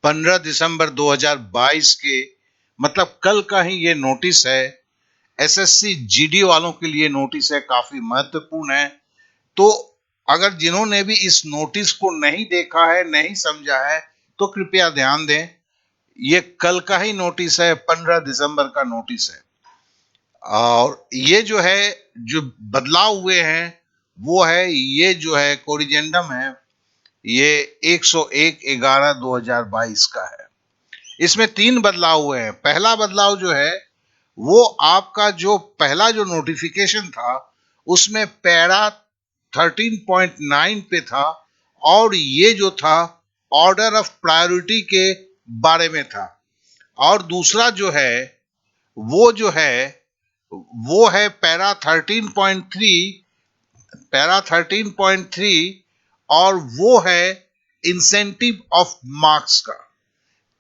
15 दिसंबर 2022 के, मतलब कल का ही ये नोटिस है। एसएससी जीडी वालों के लिए नोटिस है, काफी महत्वपूर्ण है। तो अगर जिन्होंने भी इस नोटिस को नहीं देखा है, नहीं समझा है, तो कृपया ध्यान दें। ये कल का ही नोटिस है, 15 दिसंबर का नोटिस है। और ये जो है, जो बदलाव हुए हैं वो है, ये जो है कोरिजेंडम है, ये 101/11/2022 का है। इसमें 3 बदलाव हुए हैं। पहला बदलाव जो है वो आपका जो पहला जो नोटिफिकेशन था उसमें पैरा 13.9 पे था, और ये जो था ऑर्डर ऑफ प्रायोरिटी के बारे में था। और दूसरा जो है वो जो है वो है पैरा 13.3 और वो है इंसेंटिव ऑफ मार्क्स का।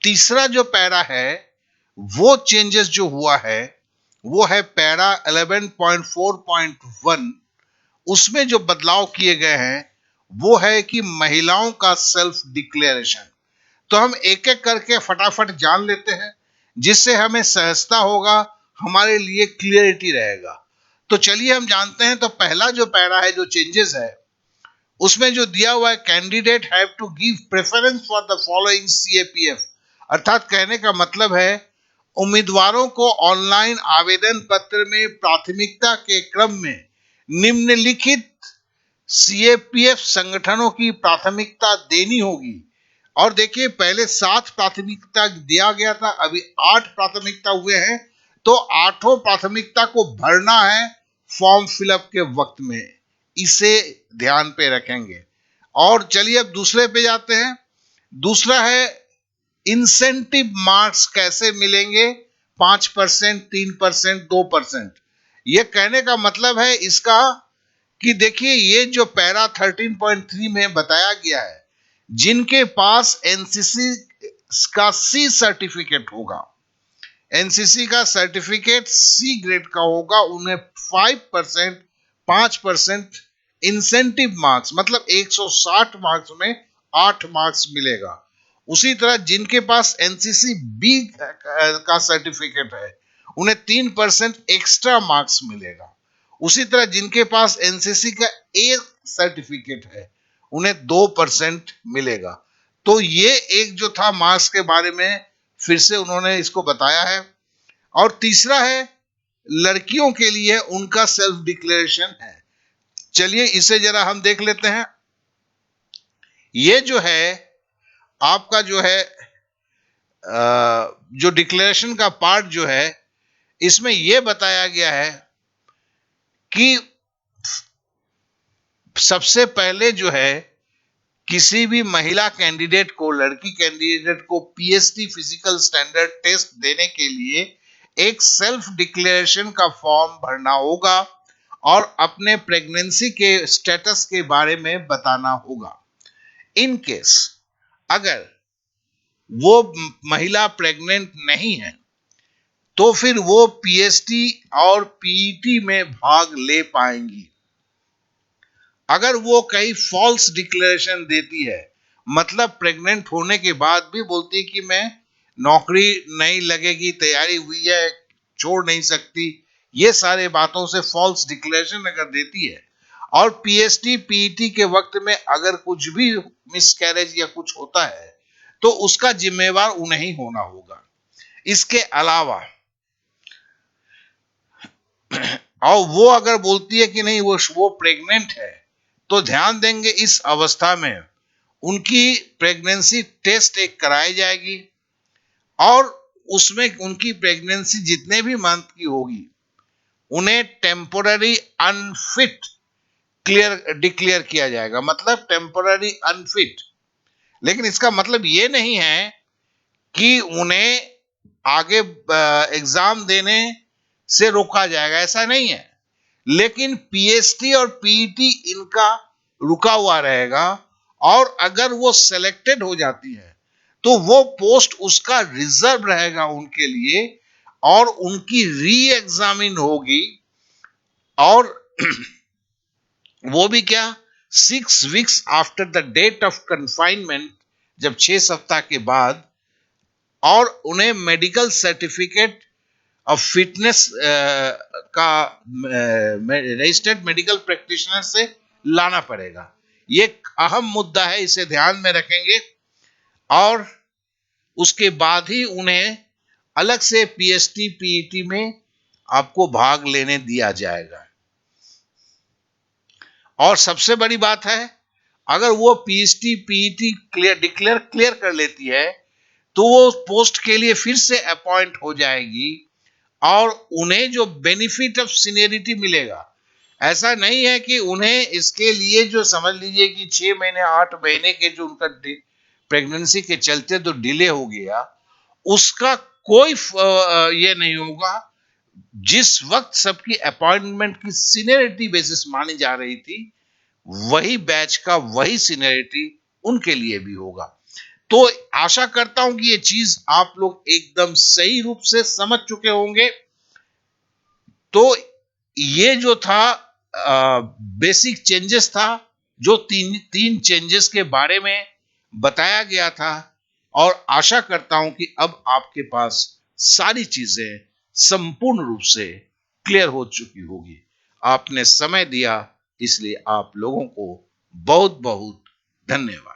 तीसरा जो पैरा है वो चेंजेस जो हुआ है वो है पैरा 11.4.1। उसमें जो बदलाव किए गए हैं वो है कि महिलाओं का सेल्फ डिक्लेरेशन। तो हम एक एक करके फटाफट जान लेते हैं, जिससे हमें सहजता होगा, हमारे लिए क्लियरिटी रहेगा। तो चलिए हम जानते हैं। तो पहला जो पैरा है, जो चेंजेस है, उसमें जो दिया हुआ है, candidate have to give preference for the following CAPF. अर्थात कहने का मतलब है उम्मीदवारों को ऑनलाइन आवेदन पत्र में प्राथमिकता के क्रम में निम्नलिखित सीएपीएफ संगठनों की प्राथमिकता देनी होगी। और देखिए, पहले 7 प्राथमिकता दिया गया था, अभी 8 प्राथमिकता हुए हैं। तो 8 प्राथमिकता को भरना है फॉर्म फिलअप के वक्त में, इसे ध्यान पे रखेंगे। और चलिए अब दूसरे पे जाते हैं। दूसरा है इंसेंटिव मार्क्स कैसे मिलेंगे, 5%, 3%, 2%। यह कहने का मतलब है इसका कि देखिए, ये जो पैरा 13.3 में बताया गया है, जिनके पास एनसीसी का सी सर्टिफिकेट होगा, एनसीसी का सर्टिफिकेट सी ग्रेड का होगा, उन्हें 5%, 5% इंसेंटिव मार्क्स, मतलब 160 मार्क्स में 8 मार्क्स मिलेगा। उसी तरह जिनके पास एनसीसी बी का सर्टिफिकेट है, उन्हें 3% एक्स्ट्रा मार्क्स मिलेगा। उसी तरह जिनके पास एनसीसी का ए सर्टिफिकेट है, उन्हें 2% मिलेगा। तो ये एक जो था मार्क्स के बारे में, फिर से उन्होंने इसको बताया है। और तीसरा है लड़कियों के लिए उनका सेल्फ डिक्लेरेशन है। चलिए इसे जरा हम देख लेते हैं। ये जो है आपका जो है जो डिक्लेरेशन का पार्ट जो है, इसमें यह बताया गया है कि सबसे पहले जो है किसी भी महिला कैंडिडेट को, लड़की कैंडिडेट को पीएसटी फिजिकल स्टैंडर्ड टेस्ट देने के लिए एक सेल्फ डिक्लेरेशन का फॉर्म भरना होगा और अपने प्रेगनेंसी के स्टेटस के बारे में बताना होगा। इन केस अगर वो महिला प्रेग्नेंट नहीं है तो फिर वो पीएसटी और पीईटी में भाग ले पाएंगी। अगर वो कई फॉल्स डिक्लेरेशन देती है, मतलब प्रेग्नेंट होने के बाद भी बोलती है कि मैं नौकरी नहीं लगेगी, तैयारी हुई है, छोड़ नहीं सकती, ये सारे बातों से फॉल्स डिक्लेरेशन अगर देती है, और पीएसटी पीईटी के वक्त में अगर कुछ भी मिसकैरेज या कुछ होता है तो उसका जिम्मेवार उन्हें ही होना होगा। इसके अलावा और वो अगर बोलती है कि नहीं वो प्रेग्नेंट है, तो ध्यान देंगे इस अवस्था में उनकी प्रेगनेंसी टेस्ट एक कराई जाएगी, और उसमें उनकी प्रेगनेंसी जितने भी मंथ की होगी उन्हें टेम्पोररी अनफिट डिक्लेयर किया जाएगा, मतलब टेम्पोररी अनफिट। लेकिन इसका मतलब ये नहीं है कि उन्हें आगे एग्जाम देने से रोका जाएगा, ऐसा नहीं है। लेकिन पीएसटी और पीईटी इनका रुका हुआ रहेगा, और अगर वो सिलेक्टेड हो जाती है तो वो पोस्ट उसका रिजर्व रहेगा उनके लिए, और उनकी री एग्जामिन होगी। और वो भी क्या, 6 weeks after the date of confinement, जब 6 सप्ताह के बाद और उन्हें मेडिकल सर्टिफिकेट ऑफ फिटनेस का रजिस्टर्ड मेडिकल प्रैक्टिशनर से लाना पड़ेगा। ये एक अहम मुद्दा है, इसे ध्यान में रखेंगे। और उसके बाद ही उन्हें अलग से पीएचडी पीईटी में आपको भाग लेने दिया जाएगा। और सबसे बड़ी बात है, अगर वो पीएचडी पीईटी क्लियर कर लेती है तो वो पोस्ट के लिए फिर से अपॉइंट हो जाएगी और उन्हें जो बेनिफिट ऑफ सीनियरिटी मिलेगा, ऐसा नहीं है कि उन्हें इसके लिए जो समझ लीजिए कि 6 महीने 8 महीने के जो उनका प्रेगनेंसी के चलते तो डिले हो गया, उसका कोई ये नहीं होगा। जिस वक्त सबकी अपॉइंटमेंट की सीनियरिटी बेसिस मानी जा रही थी, वही बैच का वही सीनियरिटी उनके लिए भी होगा। तो आशा करता हूं कि ये चीज आप लोग एकदम सही रूप से समझ चुके होंगे। तो ये जो था बेसिक चेंजेस था, जो तीन तीन चेंजेस के बारे में बताया गया था। और आशा करता हूं कि अब आपके पास सारी चीजें संपूर्ण रूप से क्लियर हो चुकी होगी। आपने समय दिया, इसलिए आप लोगों को बहुत बहुत धन्यवाद।